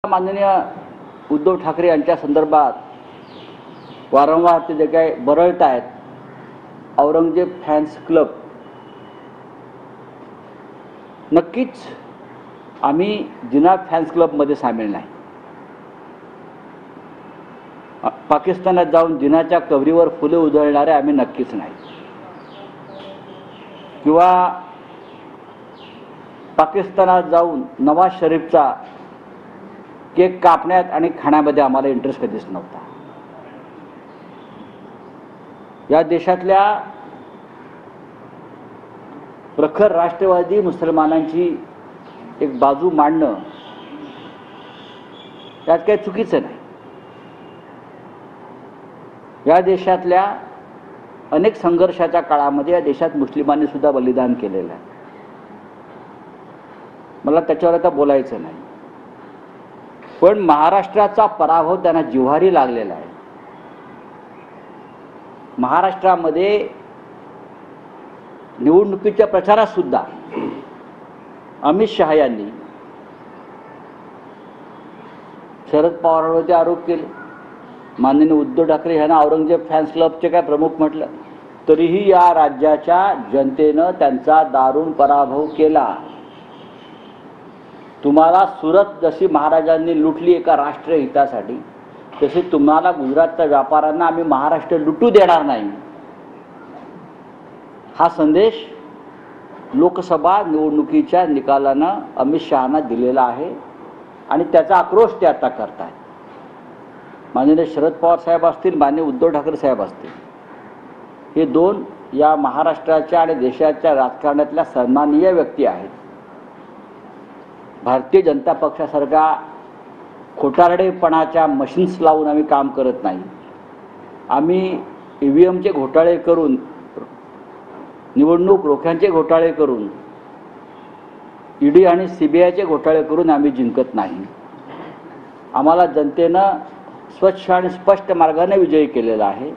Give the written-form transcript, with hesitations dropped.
माननीय उद्धव ठाकरे यांच्या संदर्भात वारंवार ते जे काही बरळत आहेत, औरंगजेब फॅन्स क्लब, नक्कीच आम्ही जिना फॅन्स क्लबमध्ये सामील नाही. पाकिस्तानात जाऊन जिनाच्या कबरीवर फुले उधळणारे आम्ही नक्कीच नाही, किंवा पाकिस्तानात जाऊन नवाज शरीफचा केक कापण्यात आणि खाण्यामध्ये आम्हाला इंटरेस्ट कधीच नव्हता. या देशातल्या प्रखर राष्ट्रवादी मुसलमानांची एक बाजू मांडणं यात काही चुकीचं नाही. या देशातल्या अनेक संघर्षाच्या काळामध्ये या देशात मुस्लिमांनी सुद्धा बलिदान केलेलं आहे. मला त्याच्यावर आता बोलायचं नाही, पण महाराष्ट्राचा पराभव त्यांना जिव्हारी लागलेला आहे. महाराष्ट्रामध्ये निवडणुकीच्या प्रचारात सुद्धा अमित शहा यांनी शरद पवारांवरती आरोप केले. माननीय उद्धव ठाकरे यांना औरंगजेब फॅन्स क्लबचे काय प्रमुख म्हटलं, तरीही या राज्याच्या जनतेनं त्यांचा दारुण पराभव केला. तुम्हाला सुरत जशी महाराजांनी लुटली एका राष्ट्रहितासाठी, तसे तुम्हाला गुजरातच्या व्यापाऱ्यांना आम्ही महाराष्ट्र लुटू देणार नाही, हा संदेश लोकसभा निवडणुकीच्या निकालानं अमित शहांना दिलेला आहे आणि त्याचा आक्रोश ते आता करतायत. माननीय शरद पवार साहेब असतील, माननीय उद्धव ठाकरे साहेब असतील, हे दोन या महाराष्ट्राच्या आणि देशाच्या राजकारणातल्या सन्माननीय व्यक्ती आहेत. भारतीय जनता पक्षासारख्या खोटारडेपणाच्या मशीन्स लावून आम्ही काम करत नाही. आम्ही EVMचे घोटाळे करून, निवडणूक रोख्यांचे घोटाळे करून, ED आणि CBIचे घोटाळे करून आम्ही जिंकत नाही. आम्हाला जनतेनं स्वच्छ आणि स्पष्ट मार्गाने विजयी केलेला आहे.